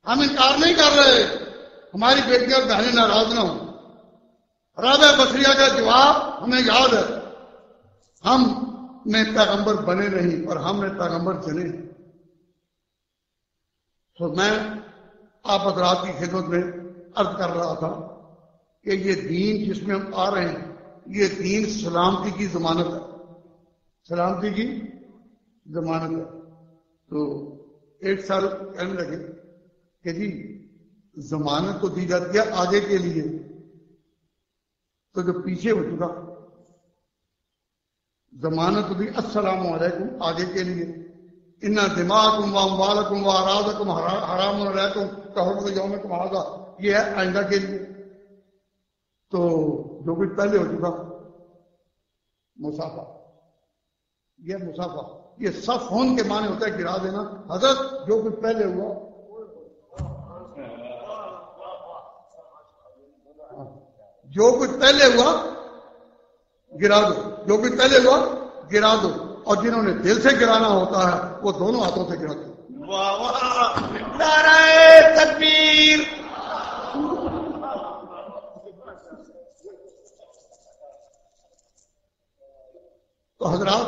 ہم انکار نہیں کر رہے، ہماری بیٹیاں اور بہنیں ناراض نہ ہوں. رابعہ بصریہ کا جواب ہمیں یاد ہے، ہم میں پیغمبر بنے نہیں اور ہم نے پیغمبر جنے. تو میں آپ حضرات کی خدمت میں عرض کر رہا تھا کہ یہ دین جس میں ہم آ رہے ہیں یہ دین سلامتی کی ضمانت ہے، سلامتی کی ضمانت ہے. تو ایک سال کہنے لگے کہ جی ضمانت تو دی جاتی ہے آگے کے لیے، تو جو پیچھے ہو چکا ضمانت تو دی السلام علیکم آگے کے لیے. ان دماغکم و اموالکم و اعراضکم حرام علیکم کحرمت یومکم ھذا، یہ ہے آئندہ کے لیے. تو جو کچھ پہلے ہو چکا مسافہ، یہ مسافہ، یہ صف ہون کے معنی ہوتا ہے گرا دینا. حضرت جو کچھ پہلے ہوا جو کچھ پہلے ہوا گرا دو، جو کچھ پہلے ہوا گرا دو. اور جنہوں نے دل سے گرانا ہوتا ہے وہ دونوں ہاتھوں سے گراتے ہیں۔ واہ واہ، نعرہ تکبیر۔ تو حضرات،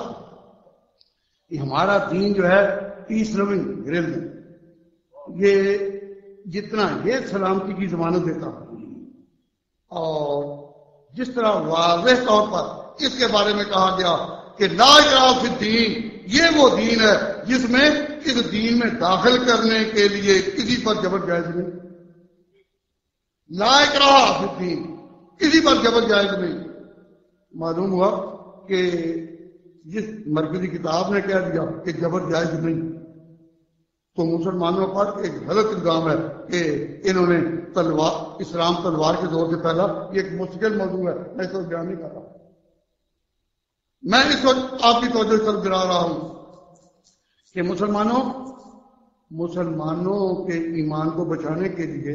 یہ ہمارا دین جو ہے پیس لونگ گرل ہے، یہ جتنا یہ سلامتی کی ضمانت دیتا ہے، اور جس طرح واضح طور پر اس کے بارے میں کہا گیا کہ لا اکراہ فی الدین، یہ وہ دین ہے جس میں اس دین میں داخل کرنے کے لیے کسی پر جبر جائز نہیں، لا اکراہ فی الدین، کسی پر جبر جائز نہیں۔ معلوم ہوا کہ جس مرکزی کتاب نے کہہ دیا کہ جبر جائز نہیں، تو مسلمانوں پر ایک غلط الزام ہے کہ انہوں نے تلوار، اسلام تلوار کے دور سے پہلا، یہ ایک مستقل موضوع ہے، میں اس وقت بیان نہیں کر رہا، میں اس وقت آپ کی توجہ طرف دلا رہا ہوں کہ مسلمانوں کے ایمان کو بچانے کے لیے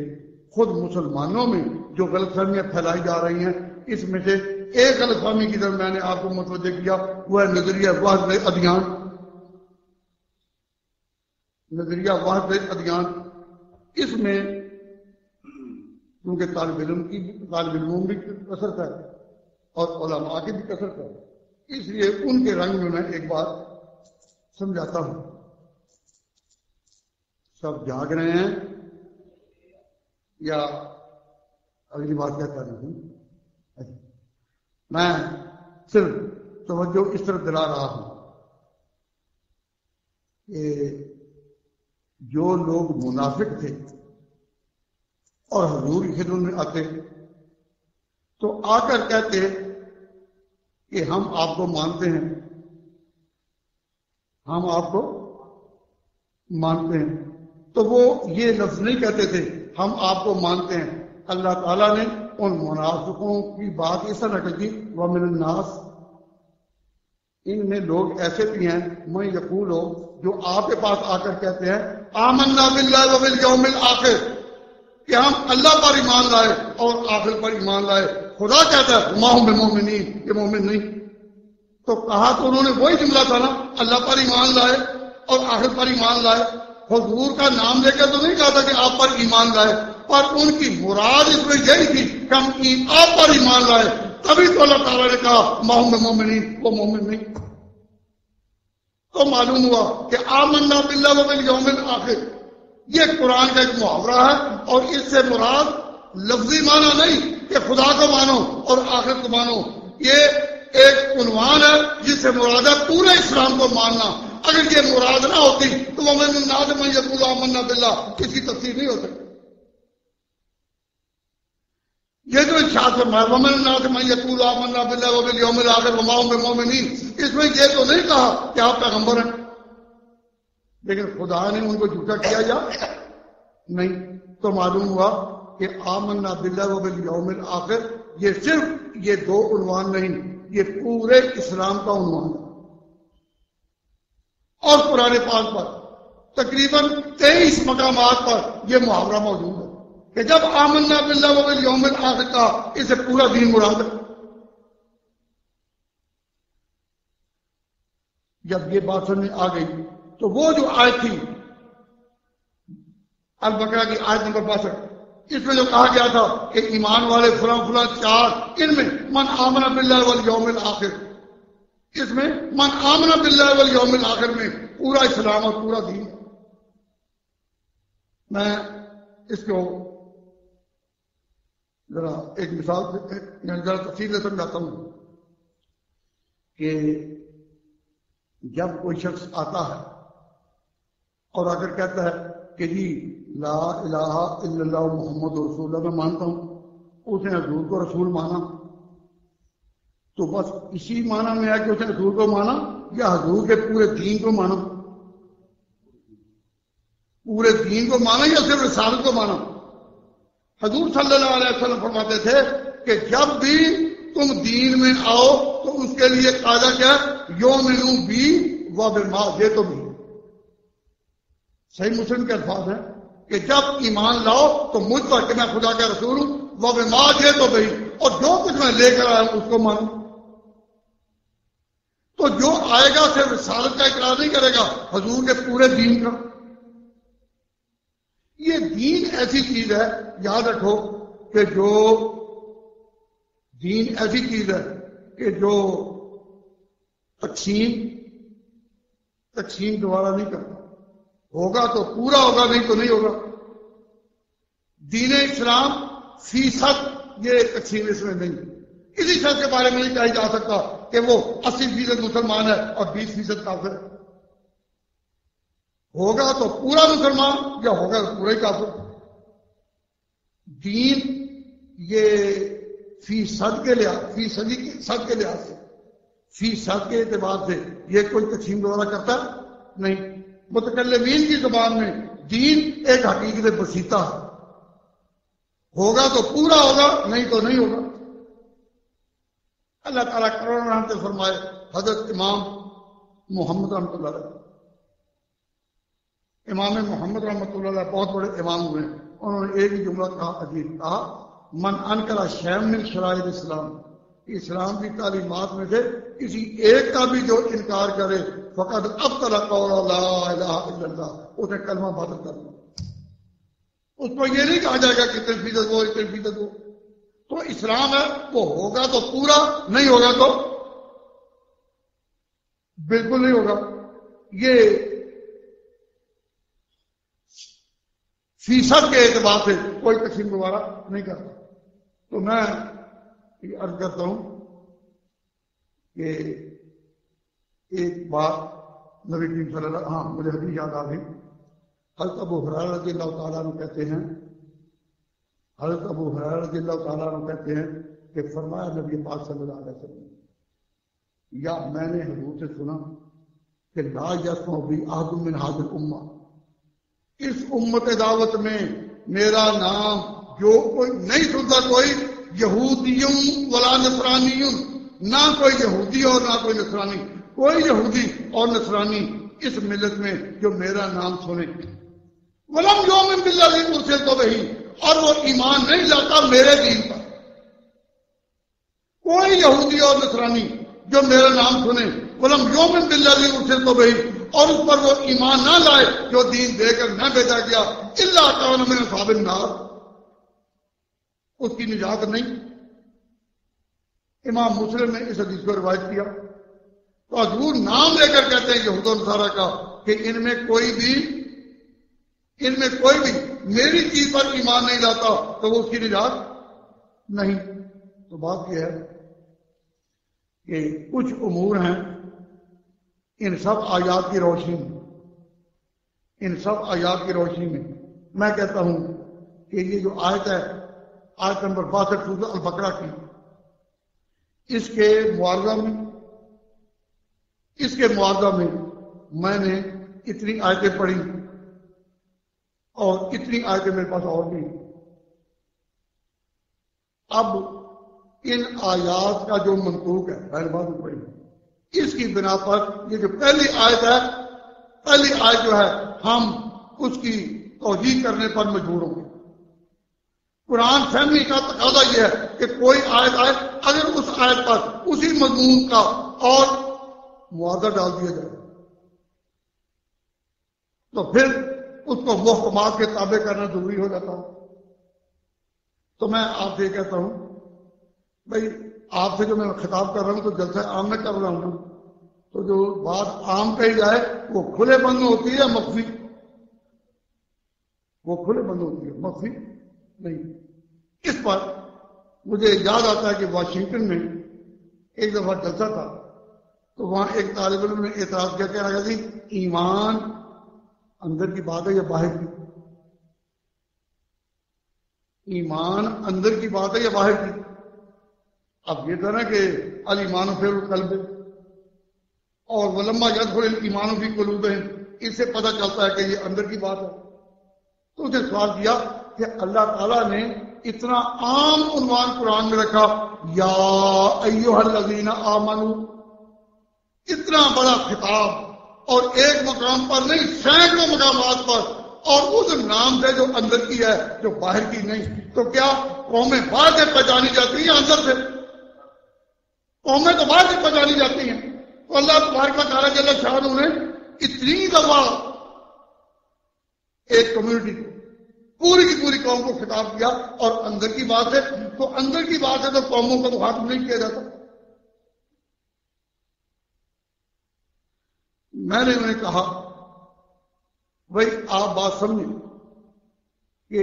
خود مسلمانوں میں جو غلط فہمیاں پھیلائی جا رہی ہیں، اس میں سے ایک غلط فہمی کی طرف میں نے آپ کو متوجہ کیا، وہ ہے نظریہ وحدت ادیان۔ نظریہ وحدت ادیان، اس میں کیونکہ طالب علموں بھی کثرت ہے اور علماء کی بھی کثرت ہے، اس لیے ان کے رنگ میں میں ایک بات سمجھاتا ہوں۔ سب جاگ رہے ہیں یا اگلی بات کیا کر رہی ہوں؟ میں صرف توجہ اس طرف دلا رہا ہوں کہ جو لوگ منافق تھے اور حضور کی خدمت میں آتے تو آ کر کہتے کہ ہم آپ کو مانتے ہیں، ہم آپ کو مانتے ہیں، تو وہ یہ لفظ نہیں کہتے تھے ہم آپ کو مانتے ہیں۔ اللہ تعالیٰ نے ان منافقوں کی بات اس طرح کی، وَمِنَ النَّاسِ، ان میں لوگ ایسے بھی ہیں میں یقول ہو جو آپ کے پاس آ کر کہتے ہیں آمنا باللہ وبالیوم الآخر، کہ ہم اللہ پر ایمان لائے اور آخر پر ایمان لائے۔ خدا کہتا ہے ما ہم بمومنین، یہ مومن نہیں۔ تو کہا تو انہوں نے وہی جملہ تھا نا، اللہ پر ایمان لائے اور آخر پر ایمان لائے۔ حضور کا نام لے کر تو نہیں کہا تھا کہ آپ پر ایمان لائے، پر ان کی مراد اس میں یہی تھی کہ ہم آپ پر ایمان لائے، تبھی تو اللہ تعالیٰ نے کہا ما ہم بمومنین، وہ مومن نہیں۔ تو معلوم ہوا کہ آمنا باللہ وبالیوم الآخر یہ قرآن کا ایک محاورہ ہے، اور اس سے مراد لفظی معنی نہیں کہ خدا کو مانو اور آخرت کو مانو، یہ ایک عنوان ہے جس سے مراد ہے پورے اسلام کو ماننا۔ اگر یہ مراد نہ ہوتی تو وَمِنَ النَّاسِ مَن یقول آمنا باللہ، اس کی تفسیر نہیں ہو سکتی۔ یہ جو ارشاد فرمایا وَمِنَ النَّاسِ مَن یقول آمنا باللہ وبالیوم الآخر وما ہم بمومنین، اس میں یہ تو نہیں کہا کہ آپ پیغمبر ہیں، لیکن خدا نے ان کو جھوٹا کیا یا نہیں؟ تو معلوم ہوا کہ آمنا باللہ وبالیوم الآخر یہ صرف یہ دو عنوان نہیں، یہ پورے اسلام کا عنوان ہے۔ اور قرآن پاک پر تقریباً 23 مقامات پر یہ محاورہ موجود ہے کہ جب آمنا باللہ وبالیوم الآخر کا، اسے پورا دین مراد ہے۔ جب یہ بات سمجھ آ گئی تو وہ جو آیت تھی البقرہ کی آیت نمبر 62، اس میں جو کہا گیا تھا کہ ایمان والے فلاں فلاں 4، ان میں من آمنا باللہ والیوم الآخر، اس میں من آمنا باللہ والیوم الآخر میں پورا اسلام اور پورا دین۔ میں اس کو ذرا ایک مثال ذرا تفصیل سے سمجھاتا ہوں کہ جب کوئی شخص آتا ہے اور آ کر کہتا ہے کہ جی لا الہ الا اللہ محمد رسول اللہ میں مانتا ہوں، اس نے حضور کو رسول مانا، تو بس اسی معنی میں ہے کہ اس نے حضور کو مانا یا حضور کے پورے دین کو مانا؟ پورے دین کو مانا یا صرف رسالت کو مانا؟ حضور صلی اللہ علیہ وسلم فرماتے تھے کہ جب بھی تم دین میں آؤ تو اس کے لیے قاعدہ کیا ہے؟ یؤمنو بی و بما جئت بھی۔ صحیح مسلم کے الفاظ ہیں کہ جب ایمان لاؤ تو مجھ پر کہ میں خدا کا رسول ہوں، و بما جئت بھی، اور جو کچھ میں لے کر آیا ہوں اس کو مانو۔ تو جو آئے گا صرف رسالت کا اقرار نہیں کرے گا، حضور کے پورے دین کا۔ یہ دین ایسی چیز ہے، یاد رکھو کہ جو دین ایسی چیز ہے کہ جو تقسیم دوبارہ نہیں کرتا، ہوگا تو پورا ہوگا، نہیں تو نہیں ہوگا۔ دین اسلام فیصد یہ تقسیم اس میں نہیں، کسی شخص کے بارے میں نہیں کہا جا سکتا کہ وہ 80% مسلمان ہے اور 20% کافر ہے۔ ہوگا تو پورا مسلمان یا ہوگا تو پورا ہی کافر۔ دین یہ فیصد کے لحاظ سے، فیصد کے اعتبار سے یہ کوئی تقسیم دوبارہ کرتا نہیں۔ متکلمین کی زبان میں دین ایک حقیقت بسیطہ ہے، ہوگا تو پورا ہوگا، نہیں تو نہیں ہوگا۔ اللہ تعالیٰ کروڑوں رحمت فرمائے حضرت امام محمد رحمۃ اللہ علیہ۔ امام محمد رحمۃ اللہ علیہ بہت بڑے امام ہوئے، انہوں نے ایک ہی جملہ کہا، عجیب کہا، من انکر شیئا من شرائع الاسلام، اسلام کی تعلیمات میں سے کسی ایک کا بھی جو انکار کرے فقد ابطل قول لا الہ الا اللہ، اسے کلمہ باطل کر دیا۔ اس کو یہ نہیں کہا جائے گا کہ اتنے فیصد وہ اتنے فیصد وہ، تو اسلام ہے وہ ہوگا تو پورا، نہیں ہوگا تو بالکل نہیں ہوگا۔ یہ فیصد کے اعتبار سے کوئی تقسیم دوبارہ نہیں کرتا۔ تو میں یہ عرض کرتا ہوں کہ ایک بات نبی کریم صلی اللہ، ہاں مجھے حدیث یاد آ گئی، حضرت ابو ہریرہ رضی اللہ تعالیٰ عنہ کہتے ہیں، حضرت ابو ہریرہ رضی اللہ تعالیٰ عنہ کہتے ہیں کہ فرمایا نبی پاک صلی اللہ علیہ وسلم، یا میں نے حضور سے سنا کہ لا یسمع بی احد من هذه الامہ، اس امت دعوت میں میرا نام جو کوئی نہیں سنتا، کوئی یہودیوں ولا نصرانیوں، نہ کوئی یہودی اور نہ کوئی نصرانی، کوئی یہودی اور نصرانی اس ملت میں جو میرا نام سنے، ولم یؤمن بالذی ارسلت بہ، اور وہ ایمان نہیں لاتا میرے دین پر۔ کوئی یہودی اور نصرانی جو میرا نام سنے، ولم یؤمن بالذی ارسلت بہ، اور اس پر وہ ایمان نہ لائے جو دین دے کر نہ بھیجا گیا، الا کان من اصحاب النار، اس کی نجات نہیں۔ امام مسلم نے اس حدیث کو روایت کیا۔ تو حضور نام لے کر کہتے ہیں یہود و نصارہ کا کہ ان میں کوئی بھی میری چیز پر ایمان نہیں لاتا تو وہ اس کی نجات نہیں۔ تو بات یہ ہے کہ کچھ امور ہیں ان سب آیات کی روشنی میں میں کہتا ہوں کہ یہ جو آیت ہے، آیت نمبر 62 سورۃ البقرہ کی، اس کے معاوضہ میں میں نے اتنی آیتیں پڑھی اور اتنی آیتیں میرے پاس اور بھی۔ اب ان آیات کا جو منطوق ہے، پہلے بات میں پڑھی، اس کی بنا پر یہ جو پہلی آیت جو ہے ہم اس کی توجیہ کرنے پر مجبور ہوں گے۔ قرآن فہمی کا تقاضا یہ ہے کہ کوئی آیت آئے، اگر اس آیت پر اسی مضمون کا اور معاوضہ ڈال دیا جائے تو پھر اس کو محکمات کے تابع کرنا ضروری ہو جاتا ہے۔ تو میں آپ سے یہ کہتا ہوں بھائی، آپ سے جو میں خطاب کر رہا ہوں تو جلسہ عام میں کر رہا ہوں، تو جو بات عام کہی جائے وہ کھلے بند میں ہوتی ہے مخفی، وہ کھلے بند ہوتی ہے مخفی نہیں۔ اس پر مجھے یاد آتا ہے کہ واشنگٹن میں ایک دفعہ جلسہ تھا، تو وہاں ایک طالب علم نے اعتراض کیا کہ آگے جی ایمان اندر کی بات ہے یا باہر کی؟ ایمان اندر کی بات ہے یا باہر کی؟ اب یہ تھا نا کہ الایمان فی القلب اور ولما یدخل الایمان فی قلوبہم، اس سے پتہ چلتا ہے کہ یہ اندر کی بات ہے۔ تو اسے سوال کیا کہ اللہ تعالیٰ نے اتنا عام عنوان قرآن میں رکھا، یا ایھا الذین آمنوا، اتنا بڑا خطاب، اور ایک مقام پر نہیں سینکڑوں مقامات پر، اور اس نام سے جو اندر کی ہے جو باہر کی نہیں۔ تو کیا قومیں باہر سے پہچانی جاتی ہیں اندر سے؟ قومیں تو باہر سے پہچانی جاتی ہیں۔ تو تو اللہ تبارک و تعالیٰ جل شانہ نے اتنی دفعہ ایک کمیونٹی کو پوری کی پوری قوم کو خطاب کیا، اور اندر کی بات ہے تو اندر کی بات ہے تو قوموں کو مخاطب نہیں کیا جاتا. میں نے انہیں کہا بھائی آپ بات سمجھیں کہ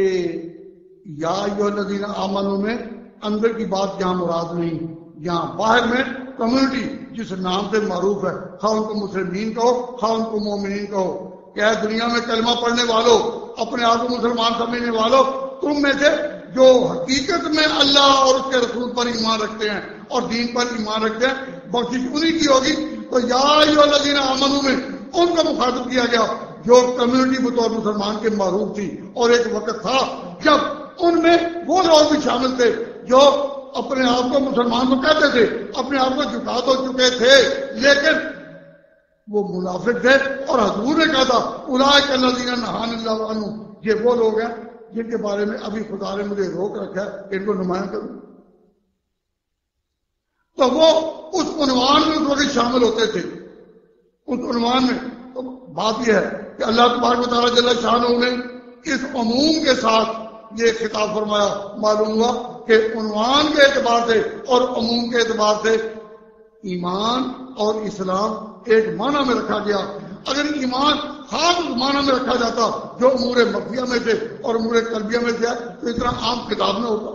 یا ایھا الذین آمنوا میں اندر کی بات یہاں مراد نہیں، یہاں باہر میں کمیونٹی جس نام سے معروف ہے، خواہ ان کو مسلمین کہو خواہ ان کو مومنین کہو، کیا ہے دنیا میں کلمہ پڑھنے والوں، اپنے آپ کو مسلمان سمجھنے والوں، تم میں سے جو حقیقت میں اللہ اور اس کے رسول پر ایمان رکھتے ہیں اور دین پر ایمان رکھتے ہیں، بخشش انہی کی ہوگی. تو یا ایھا الذین آمنوا میں ان کو مخاطب کیا گیا جو کمیونٹی بطور مسلمان کے معروف تھی، اور ایک وقت تھا جب ان میں وہ لوگ بھی شامل تھے جو اپنے آپ کو مسلمان تو کہتے تھے، اپنے آپ کو جھکا تو چکے تھے، لیکن وہ منافق تھے. اور حضور نے کہا تھا اولئک الذین نہانا اللہ عنہم، یہ وہ لوگ ہیں جن کے بارے میں ابھی خدا نے مجھے روک رکھا ہے کہ ان کو نمایاں کروں. تو وہ اس عنوان میں اس وقت شامل ہوتے تھے. اس عنوان میں تو بات یہ ہے کہ اللہ تبارک و تعالیٰ جل شانہ نے اس عموم کے ساتھ یہ خطاب فرمایا. معلوم ہوا کہ عنوان کے اعتبار سے اور عموم کے اعتبار سے ایمان اور اسلام ایک معنی میں رکھا گیا. اگر ایمان خاص معنی میں رکھا جاتا جو امور مخفیہ میں سے اور امور قلبیہ میں سے تو اتنا عام خطاب نہ ہوتا.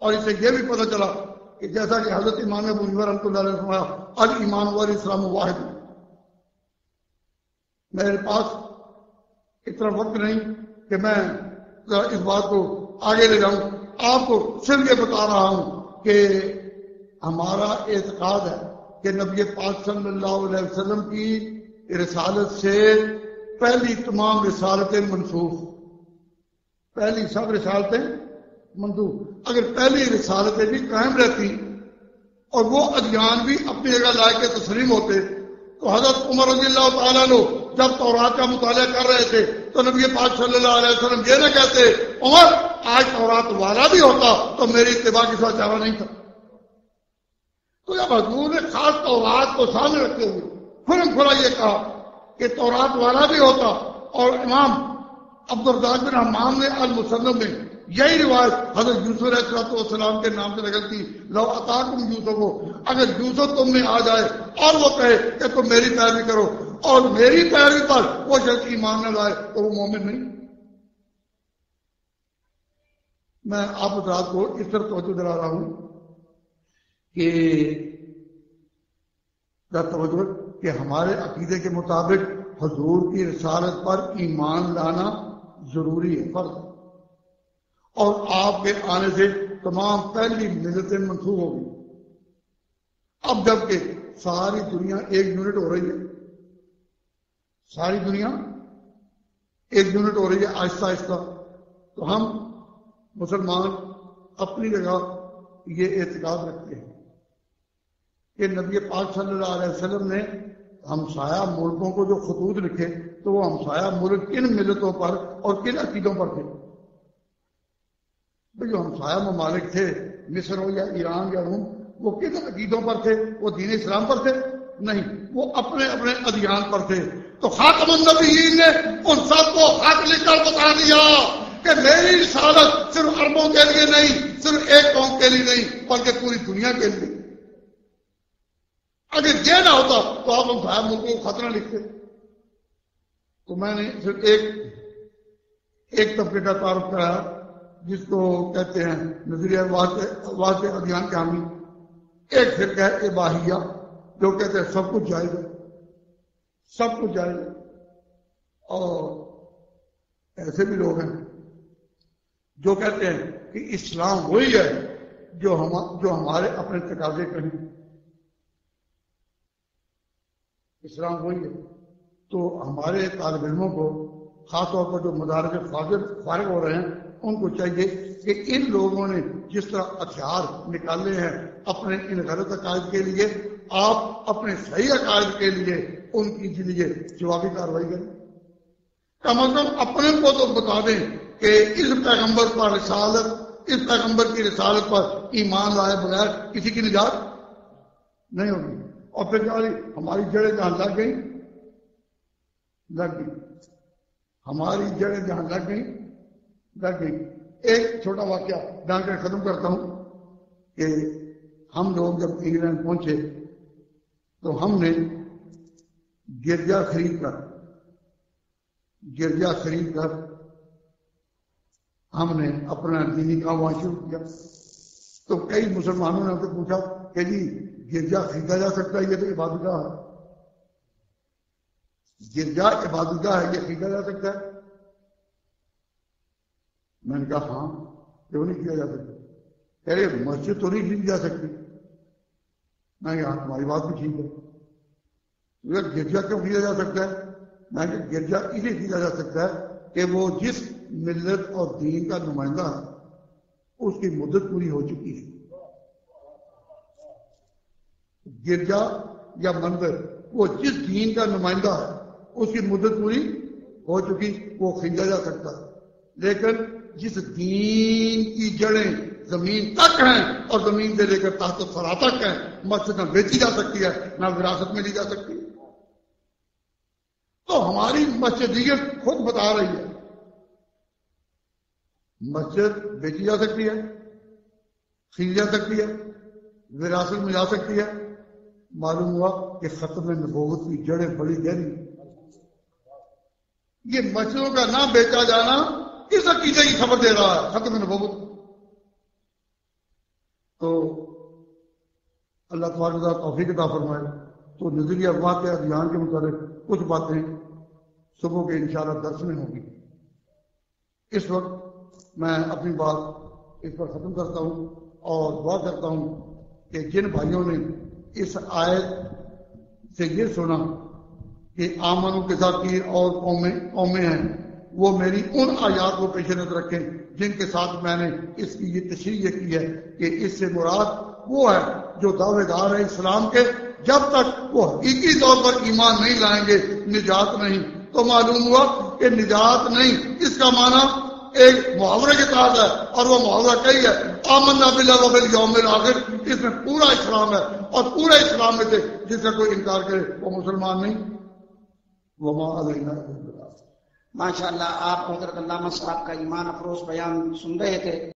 اور اس سے یہ بھی پتہ چلا کہ جیسا کہ حضرت امام ابو حنیفہ رحمۃ اللہ علیہ نے فرمایا الایمان والاسلام واحد. میرے پاس اتنا وقت نہیں کہ میں اس بات کو آگے لے جاؤں. آپ کو صرف یہ بتا رہا ہوں کہ ہمارا اعتقاد ہے کہ نبی پاک صلی اللہ علیہ وسلم کی رسالت سے پہلی تمام رسالتیں منسوخ، پہلی سب رسالتیں منسوخ. اگر پہلی رسالتیں بھی قائم رہتی اور وہ ادیان بھی اپنی جگہ لائق کے تسلیم ہوتے تو حضرت عمر رضی اللہ تعالیٰ عنہ جب تورات کا مطالعہ کر رہے تھے تو نبی پاک صلی اللہ علیہ وسلم یہ نہ کہتے عمر آج تورات والا بھی ہوتا تو میری اتباع کی سوا چارہ نہیں تھا. تو جب حضور نے خاص تورات کو سامنے رکھتے ہوئے کھلم کھلا یہ کہا کہ تورات والا بھی ہوتا، اور امام عبدالرزاق بن حمام نے المصنف میں یہی روایت حضرت یوسف علیہ السلام کے نام سے نقل کی لو اتاکم یوسف ہو، اگر یوسف تم میں آ جائے اور وہ کہے کہ تم میری پیروی کرو اور میری پیروی پر وہ شخص ایمان نہ لائے تو وہ مومن نہیں. میں آپ حضرات کو اس طرح توجہ دلا رہا ہوں کہ توجہ کہ ہمارے عقیدے کے مطابق حضور کی رسالت پر ایمان لانا ضروری ہے، فرض. اور آپ کے آنے سے تمام پہلی ملتیں منسوخ ہو گئی. اب جب کہ ساری دنیا ایک یونٹ ہو رہی ہے، ساری دنیا ایک یونٹ ہو رہی ہے آہستہ آہستہ، تو ہم مسلمان اپنی جگہ یہ اعتقاد رکھتے ہیں کہ نبی پاک صلی اللہ علیہ وسلم نے ہمسایہ ملکوں کو جو خطوط لکھے تو وہ ہمسایہ ملک کن ملتوں پر اور کن عقیدوں پر تھے. جو ہمسایہ ممالک تھے مصر ہو یا ایران یا روم، وہ کن عقیدوں پر تھے؟ وہ دین اسلام پر تھے؟ نہیں، وہ اپنے اپنے ادیان پر تھے. تو خاتم النبیین نے ان سب کو خط لکھ کر بتا دیا کہ میری رسالت صرف عربوں کے لیے نہیں، صرف ایک قوم کے لیے نہیں، بلکہ پوری دنیا کے لیے. اگر یہ نہ ہوتا تو آپ ہمسایہ ملکوں کو خط نہ لکھتے. تو میں نے صرف ایک طبقے کا تعارف کرایا جس کو کہتے ہیں نظریہ واضح ادیان کے حامی. ایک فرقہ ہے اباحیہ جو کہتے ہیں سب کچھ جائز ہے، سب کچھ جائز ہے. اور ایسے بھی لوگ ہیں جو کہتے ہیں کہ اسلام وہی ہے جو ہمارے اپنے تقاضے کریں، اسلام وہی ہے. تو ہمارے طالب علموں کو خاص طور پر جو مدارس فارغ ہو رہے ہیں ان کو چاہیے کہ ان لوگوں نے جس طرح ہتھیار نکالے ہیں اپنے ان غلط عقائد کے لیے، آپ اپنے صحیح عقائد کے لیے ان کی لیے جوابی کارروائی کریں. کم از کم اپنے کو تو بتا دیں کہ اس پیغمبر پر رسالت، اس پیغمبر کی رسالت پر ایمان لائے بغیر کسی کی نجات نہیں ہوگی. اور پھر کیا ہماری جڑیں جہاں لگ گئی ہماری جڑیں جہاں لگ گئی. ایک چھوٹا واقعہ ڈال کر ختم کرتا ہوں کہ ہم لوگ جب انگلینڈ پہنچے تو ہم نے گرجا خرید کر ہم نے اپنا دینی کام وہاں شروع کیا. تو کئی مسلمانوں نے ہم سے پوچھا کہ جی گرجا خریدا جا سکتا ہے؟ یہ تو عبادت گاہ ہے. گرجا عبادت گاہ ہے، یہ خریدا جا سکتا ہے؟ میں نے کہا ہاں، کیوں نہیں کیا جا سکتا؟ کہہ رہے مسجد تو نہیں خریدی جا سکتی. میں نے کہا تمہاری بات بھی ٹھیک ہے. گرجا کیوں خریدا جا سکتا ہے؟ میں نے کہا گرجا اس لیے خریدا جا سکتا ہے کہ وہ جس ملت اور دین کا نمائندہ ہے اس کی مدت پوری ہو چکی ہے. گرجا یا مندر وہ جس دین کا نمائندہ ہے اس کی مدت پوری ہو چکی، وہ خریدا جا سکتا ہے. لیکن جس دین کی جڑیں زمین تک ہیں اور زمین سے لے کر تحت ثری تک ہیں، مسجد نہ بیچی جا سکتی ہے نہ وراثت میں لی جا سکتی ہے. تو ہماری مسجدیت خود بتا رہی ہے مسجد بیچی جا سکتی ہے، خریدی جا سکتی ہے، وراثت میں جا سکتی ہے. معلوم ہوا کہ ختم نبوت کی جڑیں بڑی گہری. یہ مسجدوں کا نہ بیچا جانا اس عقیدے کی خبر دے رہا ہے ختم نبوت. تو اللہ تبارک و تعالیٰ توفیق عطا فرمائے. تو نظریہ واقعہ ادیان کے متعلق کچھ باتیں صبح کے انشاءاللہ درس میں ہوگی. اس وقت میں اپنی بات اس پر ختم کرتا ہوں اور دعا کرتا ہوں کہ جن بھائیوں نے اس آیت سے یہ سنا کہ آمنوں کے ساتھ کی اور قومیں ہیں، وہ میری ان آیات کو پیش نظر رکھیں جن کے ساتھ میں نے اس کی یہ تشریح کی ہے کہ اس سے مراد وہ ہے جو دعوے دار ہے اسلام کے، جب تک وہ حقیقی طور پر ایمان نہیں لائیں گے نجات نہیں. تو معلوم ہوا کہ نجات نہیں، اس کا معنی ایک محاورے کے تحت ہے، اور وہ محاورہ کئی ہے آمنا باللہ و بالیوم الآخر. اس میں پورا اسلام ہے، اور پورے اسلام میں سے جس کا کوئی انکار کرے وہ مسلمان نہیں. وما علینا الا البلاغ. ماشاء اللہ، آپ حضرت علامہ صاحب کا ایمان افروز بیان سن رہے تھے.